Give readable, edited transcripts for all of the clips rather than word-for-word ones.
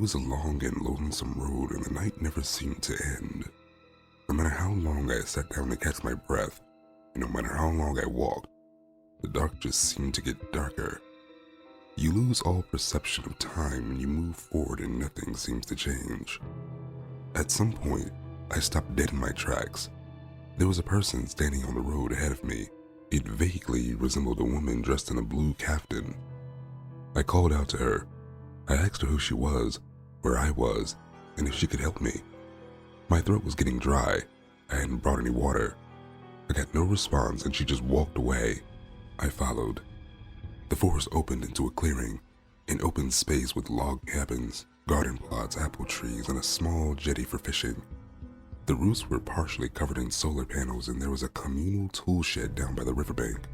It was a long and lonesome road, and the night never seemed to end. No matter how long I sat down to catch my breath, and no matter how long I walked, the dark just seemed to get darker. You lose all perception of time when you move forward and nothing seems to change. At some point, I stopped dead in my tracks. There was a person standing on the road ahead of me. It vaguely resembled a woman dressed in a blue kaftan. I called out to her. I asked her who she was, where I was, and if she could help me. My throat was getting dry. I hadn't brought any water. I got no response and she just walked away. I followed. The forest opened into a clearing, an open space with log cabins, garden plots, apple trees, and a small jetty for fishing. The roofs were partially covered in solar panels and there was a communal tool shed down by the riverbank.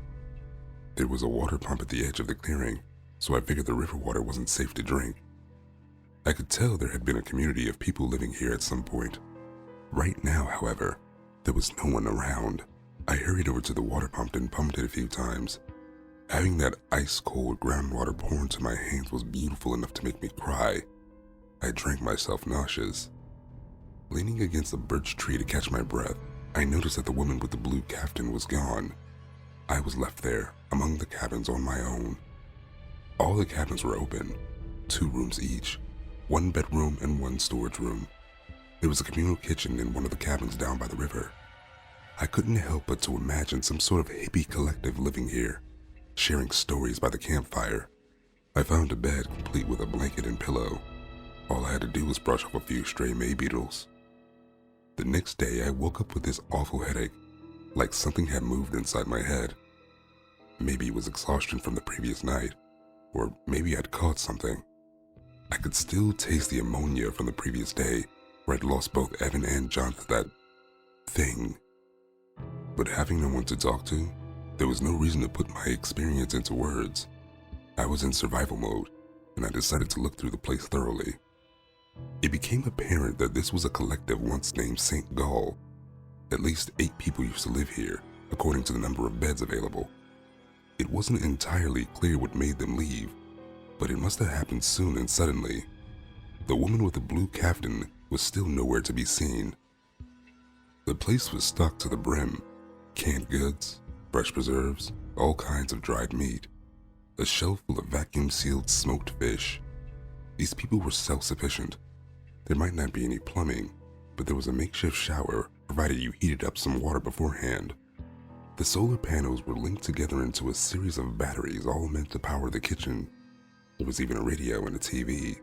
There was a water pump at the edge of the clearing, so I figured the river water wasn't safe to drink. I could tell there had been a community of people living here at some point. Right now, however, there was no one around. I hurried over to the water pump and pumped it a few times. Having that ice-cold groundwater pour into my hands was beautiful enough to make me cry. I drank myself nauseous. Leaning against a birch tree to catch my breath, I noticed that the woman with the blue kaftan was gone. I was left there, among the cabins on my own. All the cabins were open, 2 rooms each, 1 bedroom and 1 storage room. There was a communal kitchen in one of the cabins down by the river. I couldn't help but to imagine some sort of hippie collective living here, sharing stories by the campfire. I found a bed complete with a blanket and pillow. All I had to do was brush off a few stray May beetles. The next day, I woke up with this awful headache, like something had moved inside my head. Maybe it was exhaustion from the previous night, or maybe I'd caught something. I could still taste the ammonia from the previous day, where I'd lost both Evan and John to that thing. But having no one to talk to, there was no reason to put my experience into words. I was in survival mode, and I decided to look through the place thoroughly. It became apparent that this was a collective once named St. Gall. At least 8 people used to live here, according to the number of beds available. It wasn't entirely clear what made them leave, but it must have happened soon and suddenly. The woman with the blue kaftan was still nowhere to be seen. The place was stocked to the brim. Canned goods, fresh preserves, all kinds of dried meat. A shelf full of vacuum-sealed smoked fish. These people were self-sufficient. There might not be any plumbing, but there was a makeshift shower, provided you heated up some water beforehand. The solar panels were linked together into a series of batteries all meant to power the kitchen. There was even a radio and a TV.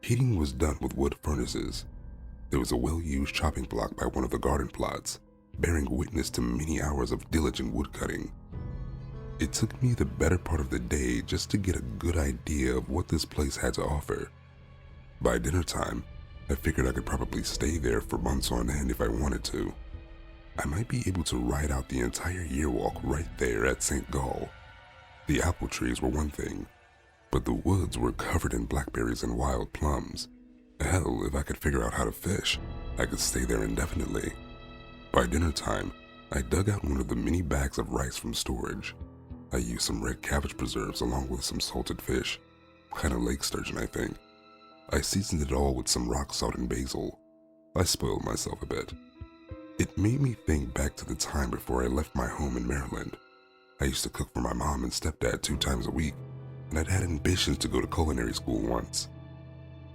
Heating was done with wood furnaces. There was a well-used chopping block by one of the garden plots, bearing witness to many hours of diligent woodcutting. It took me the better part of the day just to get a good idea of what this place had to offer. By dinner time, I figured I could probably stay there for months on end if I wanted to. I might be able to ride out the entire Yearwalk right there at St. Gall. The apple trees were one thing, but the woods were covered in blackberries and wild plums. Hell, if I could figure out how to fish, I could stay there indefinitely. By dinner time, I dug out one of the many bags of rice from storage. I used some red cabbage preserves along with some salted fish, kind of lake sturgeon I think. I seasoned it all with some rock salt and basil. I spoiled myself a bit. It made me think back to the time before I left my home in Maryland. I used to cook for my mom and stepdad 2 times a week, and I'd had ambitions to go to culinary school once.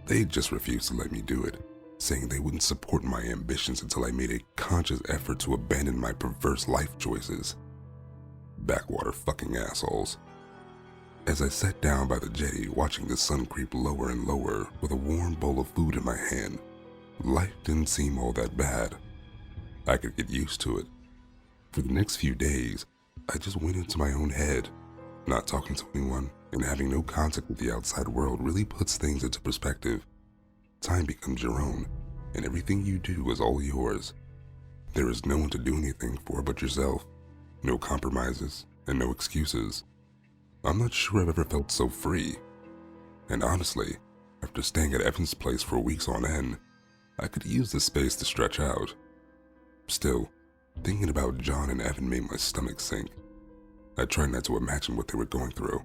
They just refused to let me do it, saying they wouldn't support my ambitions until I made a conscious effort to abandon my perverse life choices. Backwater fucking assholes. As I sat down by the jetty watching the sun creep lower and lower with a warm bowl of food in my hand, life didn't seem all that bad. I could get used to it. For the next few days, I just went into my own head. Not talking to anyone and having no contact with the outside world really puts things into perspective. Time becomes your own, and everything you do is all yours. There is no one to do anything for but yourself. No compromises and no excuses. I'm not sure I've ever felt so free. And honestly, after staying at Evan's place for weeks on end, I could use this space to stretch out. Still, thinking about John and Evan made my stomach sink. I tried not to imagine what they were going through.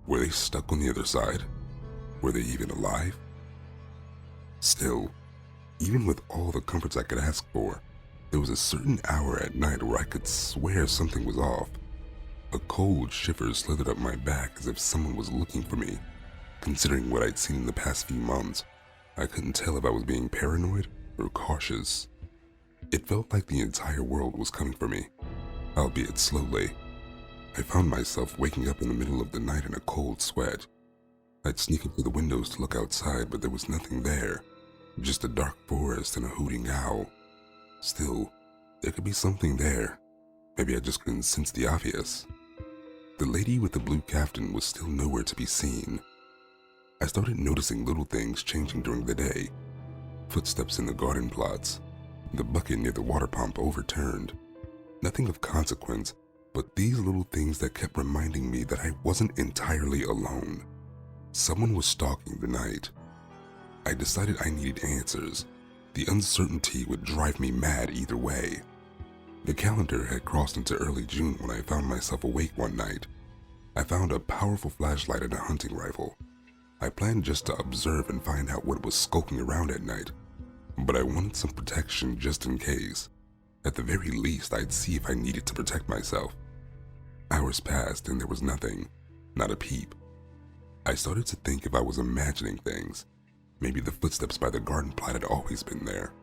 Were they stuck on the other side? Were they even alive? Still, even with all the comforts I could ask for, there was a certain hour at night where I could swear something was off. A cold shiver slithered up my back as if someone was looking for me. Considering what I'd seen in the past few months, I couldn't tell if I was being paranoid or cautious. It felt like the entire world was coming for me, albeit slowly. I found myself waking up in the middle of the night in a cold sweat. I'd sneak up to the windows to look outside, but there was nothing there. Just a dark forest and a hooting owl. Still, there could be something there. Maybe I just couldn't sense the obvious. The lady with the blue caftan was still nowhere to be seen. I started noticing little things changing during the day. Footsteps in the garden plots. The bucket near the water pump overturned. Nothing of consequence, but these little things that kept reminding me that I wasn't entirely alone. Someone was stalking the night. I decided I needed answers. The uncertainty would drive me mad either way. The calendar had crossed into early June when I found myself awake one night. I found a powerful flashlight and a hunting rifle. I planned just to observe and find out what was skulking around at night, but I wanted some protection just in case. At the very least, I'd see if I needed to protect myself. Hours passed and there was nothing, not a peep. I started to think if I was imagining things. Maybe the footsteps by the garden plot had always been there.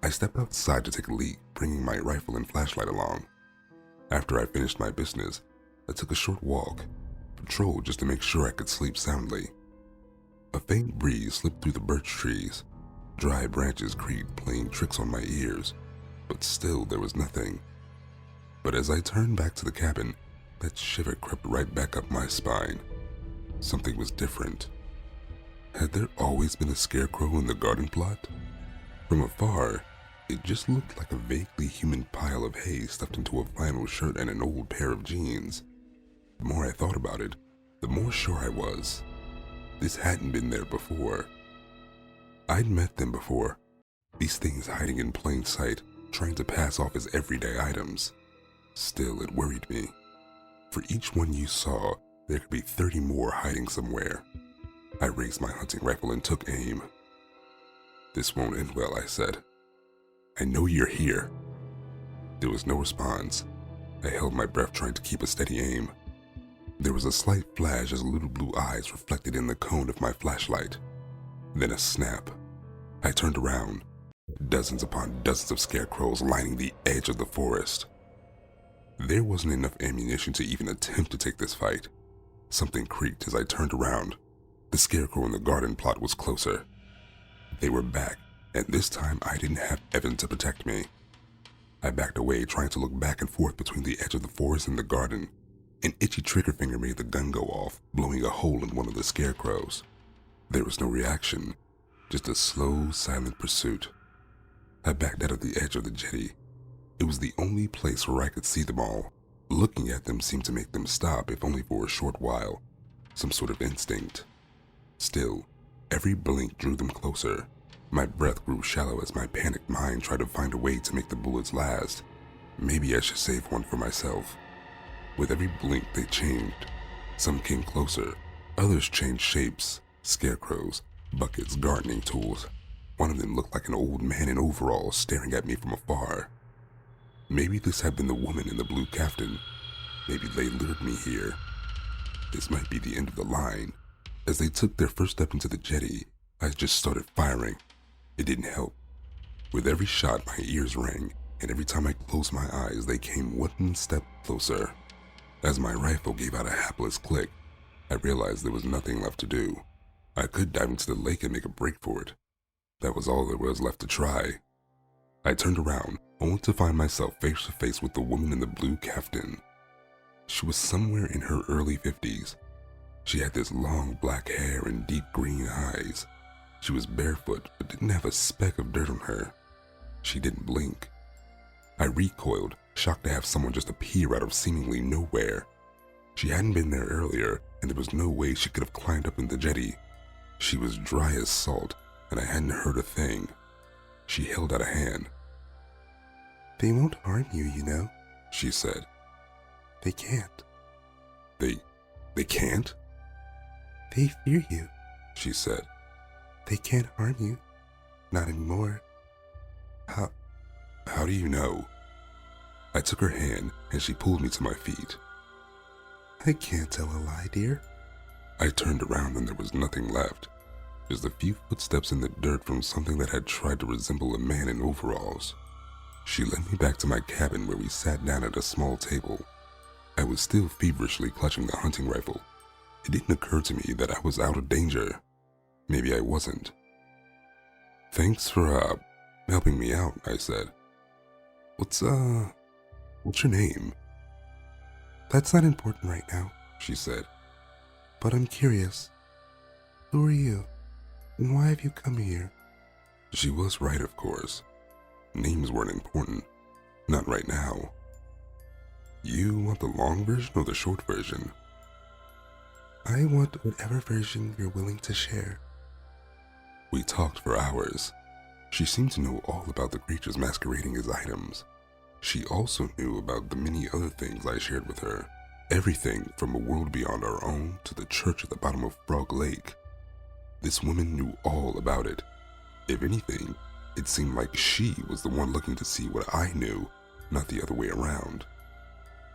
I stepped outside to take a leak, bringing my rifle and flashlight along. After I finished my business, I took a short walk, patrolled just to make sure I could sleep soundly. A faint breeze slipped through the birch trees. Dry branches creaked, playing tricks on my ears, but still there was nothing. But as I turned back to the cabin, that shiver crept right back up my spine. Something was different. Had there always been a scarecrow in the garden plot? From afar, it just looked like a vaguely human pile of hay stuffed into a flannel shirt and an old pair of jeans. The more I thought about it, the more sure I was. This hadn't been there before. I'd met them before, these things hiding in plain sight, trying to pass off as everyday items. Still, it worried me. For each one you saw, there could be 30 more hiding somewhere. I raised my hunting rifle and took aim. "This won't end well," I said. "I know you're here." There was no response. I held my breath trying to keep a steady aim. There was a slight flash as little blue eyes reflected in the cone of my flashlight. Then a snap. I turned around. Dozens upon dozens of scarecrows lining the edge of the forest. There wasn't enough ammunition to even attempt to take this fight. Something creaked as I turned around. The scarecrow in the garden plot was closer. They were back, and this time I didn't have Evan to protect me. I backed away, trying to look back and forth between the edge of the forest and the garden. An itchy trigger finger made the gun go off, blowing a hole in one of the scarecrows. There was no reaction, just a slow, silent pursuit. I backed out of the edge of the jetty. It was the only place where I could see them all. Looking at them seemed to make them stop, if only for a short while. Some sort of instinct. Still, every blink drew them closer. My breath grew shallow as my panicked mind tried to find a way to make the bullets last. Maybe I should save one for myself. With every blink they changed. Some came closer, others changed shapes. Scarecrows, buckets, gardening tools. One of them looked like an old man in overalls staring at me from afar. Maybe this had been the woman in the blue caftan. Maybe they lured me here. This might be the end of the line. As they took their first step into the jetty, I just started firing. It didn't help. With every shot, my ears rang, and every time I closed my eyes, they came one step closer. As my rifle gave out a hapless click, I realized there was nothing left to do. I could dive into the lake and make a break for it. That was all there was left to try. I turned around, only to find myself face to face with the woman in the blue caftan. She was somewhere in her early 50s. She had this long black hair and deep green eyes. She was barefoot, but didn't have a speck of dirt on her. She didn't blink. I recoiled, shocked to have someone just appear out of seemingly nowhere. She hadn't been there earlier, and there was no way she could have climbed up in the jetty. She was dry as salt, and I hadn't heard a thing. She held out a hand. "They won't harm you, you know," she said. "They can't." They can't?" "They fear you," she said. They can't harm you. Not anymore. How do you know? I took her hand and she pulled me to my feet. I can't tell a lie, dear. I turned around and there was nothing left. Just a few footsteps in the dirt from something that had tried to resemble a man in overalls. She led me back to my cabin where we sat down at a small table. I was still feverishly clutching the hunting rifle. It didn't occur to me that I was out of danger. Maybe I wasn't. Thanks for, helping me out, I said. What's your name? That's not important right now, She said. but I'm curious. Who are you? And why have you come here? She was right, of course. Names weren't important. Not right now. You want the long version or the short version? I want whatever version you're willing to share. We talked for hours. She seemed to know all about the creatures masquerading as items. She also knew about the many other things I shared with her. Everything from a world beyond our own to the church at the bottom of Frog Lake. This woman knew all about it. If anything, it seemed like she was the one looking to see what I knew, not the other way around.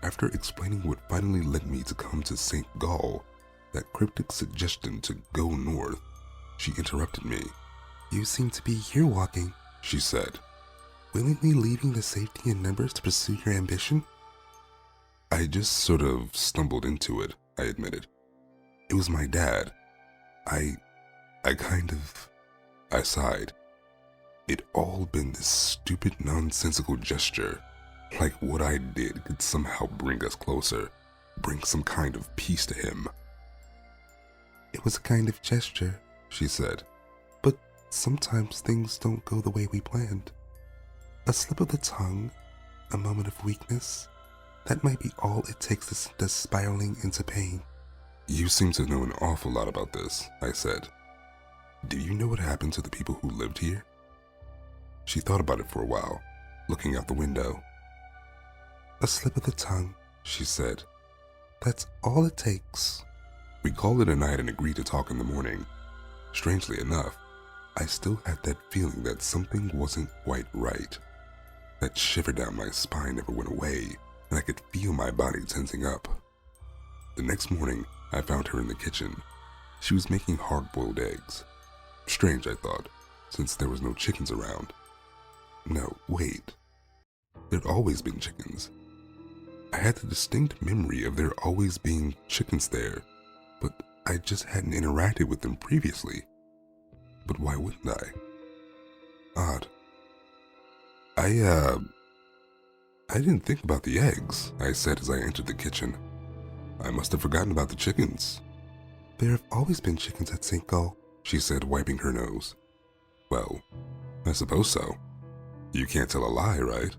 After explaining what finally led me to come to St. Gall, that cryptic suggestion to go north, she interrupted me. You seem to be yearwalking, She said. willingly leaving the safety and numbers to pursue your ambition? I just sort of stumbled into it, I admitted. It was my dad. I sighed. It'd all been this stupid, nonsensical gesture, like what I did could somehow bring us closer, bring some kind of peace to him. It was a kind of gesture, She said. but sometimes things don't go the way we planned. A slip of the tongue, a moment of weakness, that might be all it takes to send us spiraling into pain. You seem to know an awful lot about this, I said. Do you know what happened to the people who lived here? She thought about it for a while, looking out the window. A slip of the tongue, She said. that's all it takes. We called it a night and agreed to talk in the morning. Strangely enough, I still had that feeling that something wasn't quite right. That shiver down my spine never went away, and I could feel my body tensing up. The next morning, I found her in the kitchen. She was making hard-boiled eggs. Strange, I thought, since there was no chickens around. No, wait. There'd always been chickens. I had the distinct memory of there always being chickens there, but I just hadn't interacted with them previously. But why wouldn't I? Odd. I didn't think about the eggs, I said as I entered the kitchen. I must have forgotten about the chickens. There have always been chickens at St. Gall, She said, wiping her nose. Well, I suppose so. You can't tell a lie, right?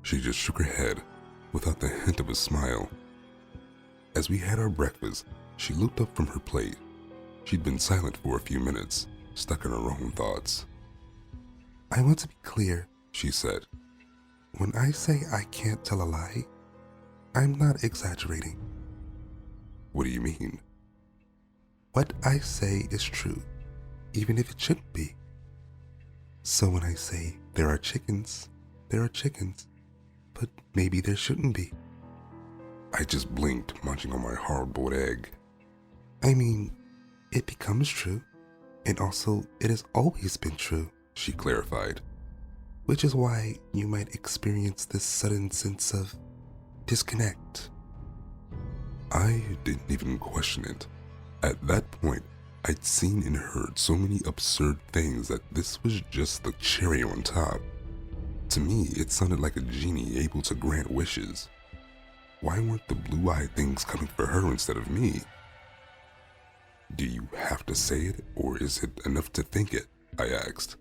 She just shook her head, without the hint of a smile. As we had our breakfast, she looked up from her plate. She'd been silent for a few minutes, stuck in her own thoughts. I want to be clear. She said. When I say I can't tell a lie, I'm not exaggerating. What do you mean? What I say is true, even if it shouldn't be. So when I say there are chickens, but maybe there shouldn't be. I just blinked, munching on my hard-boiled egg. I mean, it becomes true, and also it has always been true, She clarified. which is why you might experience this sudden sense of disconnect. I didn't even question it. At that point, I'd seen and heard so many absurd things that this was just the cherry on top. To me, it sounded like a genie able to grant wishes. Why weren't the blue-eyed things coming for her instead of me? Do you have to say it, or is it enough to think it? I asked.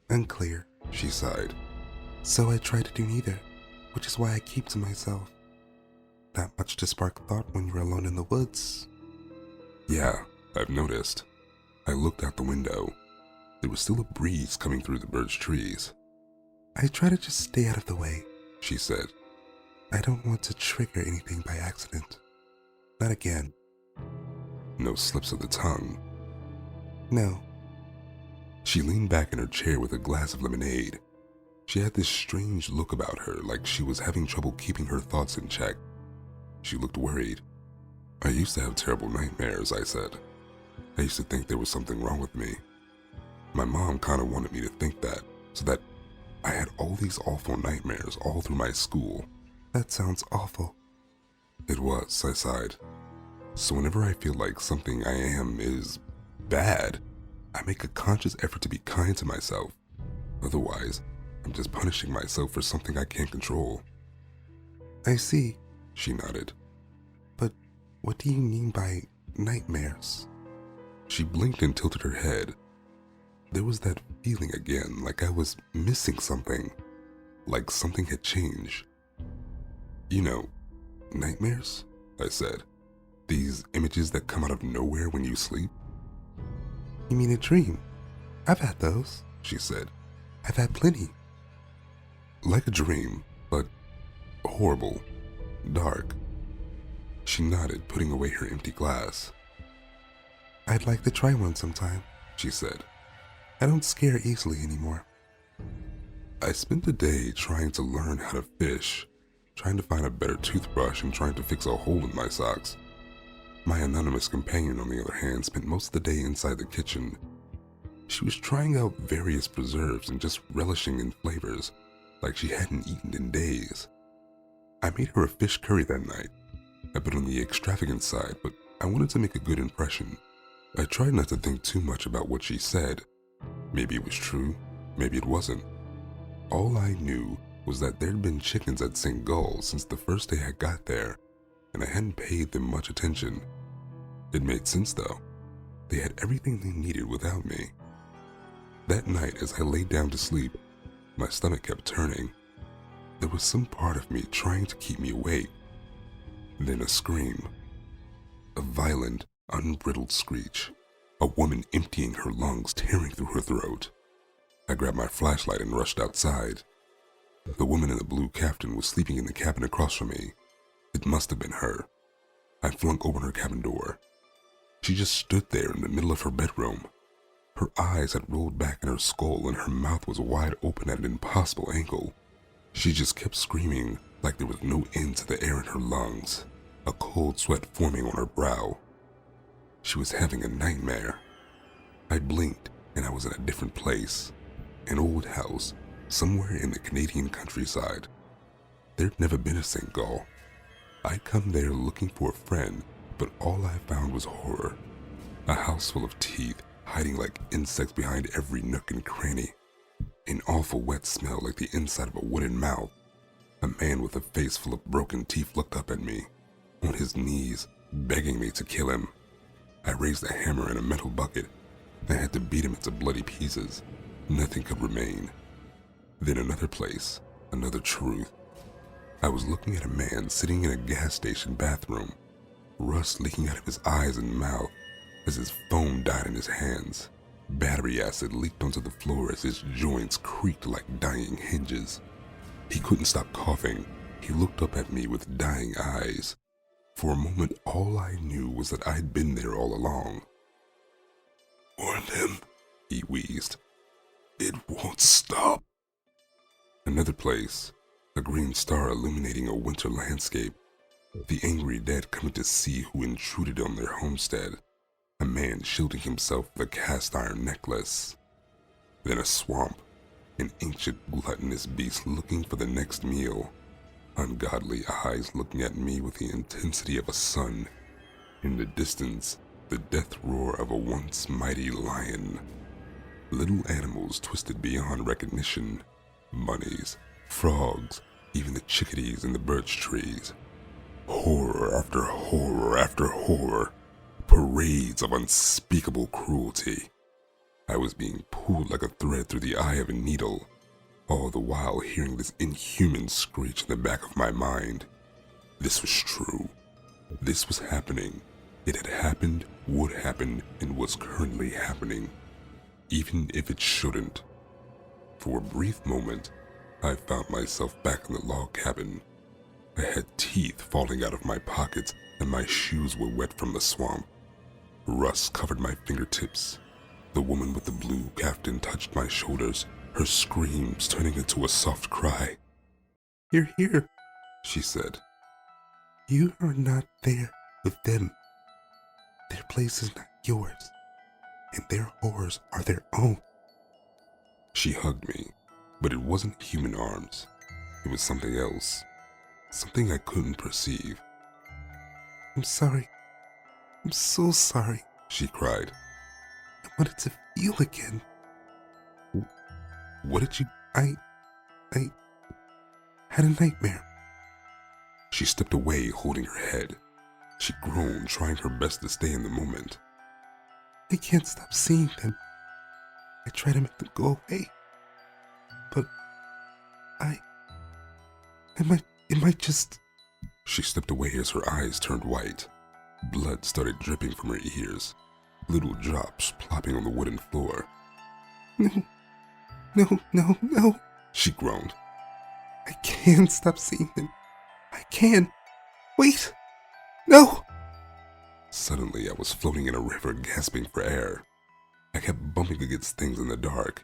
Unclear, She sighed. so I try to do neither, which is why I keep to myself. Not much to spark thought when you're alone in the woods. Yeah, I've noticed. I looked out the window. There was still a breeze coming through the birch trees. I try to just stay out of the way. She said. I don't want to trigger anything by accident. Not again. No slips of the tongue. No, She leaned back in her chair with a glass of lemonade. She had this strange look about her, like she was having trouble keeping her thoughts in check. She looked worried. "I used to have terrible nightmares," I said. "I used to think there was something wrong with me. My mom kind of wanted me to think that, so that I had all these awful nightmares all through my school." That sounds awful. It was, I sighed. "So whenever I feel like something I am is bad, I make a conscious effort to be kind to myself. Otherwise, I'm just punishing myself for something I can't control." I see. She nodded. But what do you mean by nightmares? She blinked and tilted her head. There was that feeling again, like I was missing something, like something had changed. "You know, nightmares," I said. "These images that come out of nowhere when you sleep." You mean a dream? I've had those, she said. I've had plenty. "Like a dream, but horrible, dark." She nodded, putting away her empty glass. I'd like to try one sometime, she said. I don't scare easily anymore. I spent the day trying to learn how to fish, trying to find a better toothbrush and trying to fix a hole in my socks. My anonymous companion, on the other hand, spent most of the day inside the kitchen. She was trying out various preserves and just relishing in flavors, like she hadn't eaten in days. I made her a fish curry that night. A bit on the extravagant side, but I wanted to make a good impression. I tried not to think too much about what she said. Maybe it was true, maybe it wasn't. All I knew was that there'd been chickens at St. Gall since the first day I got there, and I hadn't paid them much attention. It made sense though. They had everything they needed without me. That night, as I laid down to sleep, my stomach kept turning. There was some part of me trying to keep me awake. Then a scream. A violent, unbridled screech. A woman emptying her lungs, tearing through her throat. I grabbed my flashlight and rushed outside. The woman in the blue caftan was sleeping in the cabin across from me. It must have been her. I flung open her cabin door. She just stood there in the middle of her bedroom. Her eyes had rolled back in her skull and her mouth was wide open at an impossible angle. She just kept screaming like there was no end to the air in her lungs, a cold sweat forming on her brow. She was having a nightmare. I blinked and I was in a different place. An old house, somewhere in the Canadian countryside. There'd never been a St. Gall. I'd come there looking for a friend, but all I found was horror. A house full of teeth, hiding like insects behind every nook and cranny. An awful wet smell like the inside of a wooden mouth. A man with a face full of broken teeth looked up at me, on his knees, begging me to kill him. I raised a hammer and a metal bucket. I had to beat him into bloody pieces. Nothing could remain. Then another place, another truth. I was looking at a man sitting in a gas station bathroom, rust leaking out of his eyes and mouth as his foam died in his hands. Battery acid leaked onto the floor as his joints creaked like dying hinges. He couldn't stop coughing. He looked up at me with dying eyes. For a moment, all I knew was that I'd been there all along. "Warn them," he wheezed. "It won't stop." Another place, a green star illuminating a winter landscape. The angry dead coming to see who intruded on their homestead. A man shielding himself with a cast iron necklace. Then a swamp, an ancient gluttonous beast looking for the next meal. Ungodly eyes looking at me with the intensity of a sun. In the distance, the death roar of a once mighty lion. Little animals twisted beyond recognition. Bunnies, frogs, even the chickadees in the birch trees. Horror after horror after horror. Parades of unspeakable cruelty. I was being pulled like a thread through the eye of a needle, all the while hearing this inhuman screech in the back of my mind. This was true. This was happening. It had happened, would happen, and was currently happening, even if it shouldn't. For a brief moment, I found myself back in the log cabin. I had teeth falling out of my pockets and my shoes were wet from the swamp. Rust covered my fingertips. The woman with the blue caftan touched my shoulders, her screams turning into a soft cry. You're here, She said. You are not there with them. Their place is not yours, and their horrors are their own. She hugged me, but it wasn't human arms. It was something else, something I couldn't perceive. I'm sorry. I'm so sorry, She cried. I wanted to feel again. What did you... I had a nightmare. She stepped away, holding her head. She groaned, trying her best to stay in the moment. I can't stop seeing them. I try to make them go away. But it might just... She stepped away as her eyes turned white. Blood started dripping from her ears, little drops plopping on the wooden floor. No, She groaned. I can't stop seeing them. I can. Wait! No! Suddenly, I was floating in a river, gasping for air. I kept bumping against things in the dark.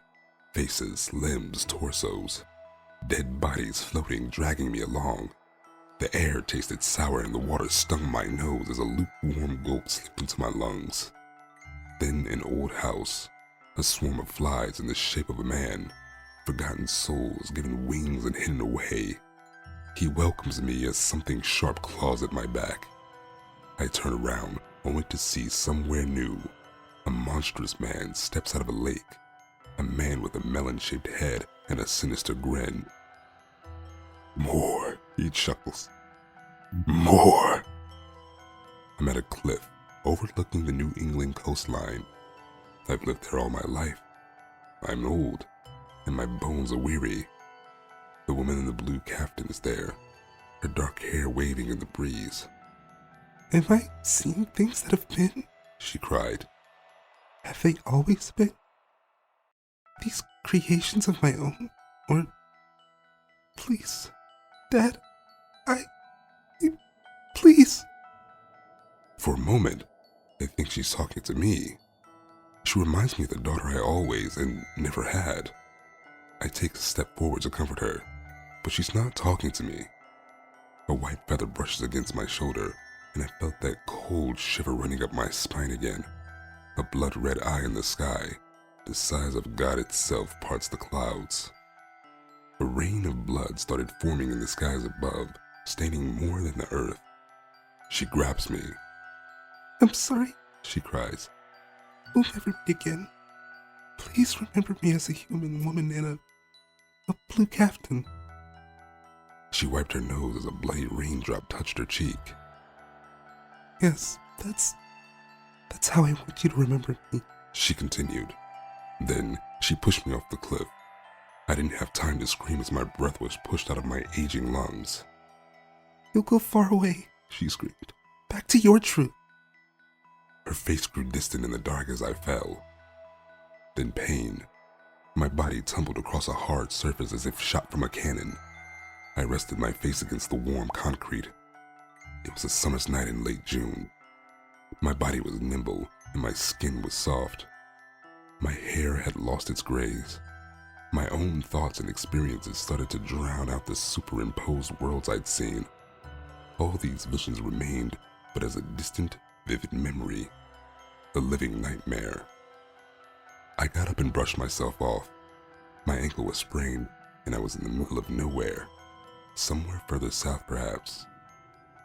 Faces, limbs, torsos. Dead bodies floating, dragging me along. The air tasted sour and the water stung my nose as a lukewarm gulp slipped into my lungs. Then an old house, a swarm of flies in the shape of a man, forgotten souls given wings and hidden away. He welcomes me as something sharp claws at my back. I turn around, only to see somewhere new. A monstrous man steps out of a lake. A man with a melon-shaped head and a sinister grin. More, he chuckles. More! I'm at a cliff overlooking the New England coastline. I've lived there all my life. I'm old, and my bones are weary. The woman in the blue caftan is there, her dark hair waving in the breeze. Am I seeing things that have been? She cried. Have they always been? These creations of my own? Or... Please, Dad, please. For a moment, I think she's talking to me. She reminds me of the daughter I always and never had. I take a step forward to comfort her, but she's not talking to me. A white feather brushes against my shoulder, and I felt that cold shiver running up my spine again. A blood-red eye in the sky, the size of God itself, parts the clouds. A rain of blood started forming in the skies above, staining more than the earth. She grabs me. I'm sorry, She cries. we'll never meet again. Please remember me as a human woman in a blue caftan. She wiped her nose as a bloody raindrop touched her cheek. Yes, that's how I want you to remember me. She continued. Then she pushed me off the cliff. I didn't have time to scream as my breath was pushed out of my aging lungs. You'll go far away, She screamed. back to your truth. Her face grew distant in the dark as I fell. Then pain. My body tumbled across a hard surface as if shot from a cannon. I rested my face against the warm concrete. It was a summer's night in late June. My body was nimble and my skin was soft. My hair had lost its grays. My own thoughts and experiences started to drown out the superimposed worlds I'd seen. All these visions remained but as a distant, vivid memory, a living nightmare. I got up and brushed myself off. My ankle was sprained and I was in the middle of nowhere, somewhere further south perhaps.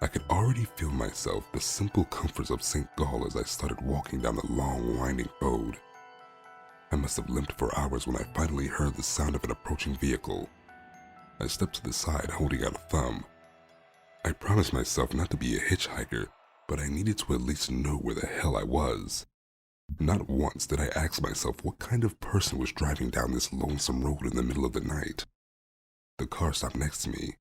I could already feel myself the simple comforts of St. Gall as I started walking down the long, winding road. I must have limped for hours when I finally heard the sound of an approaching vehicle. I stepped to the side, holding out a thumb. I promised myself not to be a hitchhiker, but I needed to at least know where the hell I was. Not once did I ask myself what kind of person was driving down this lonesome road in the middle of the night. The car stopped next to me.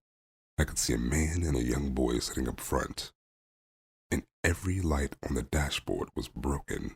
I could see a man and a young boy sitting up front, and every light on the dashboard was broken.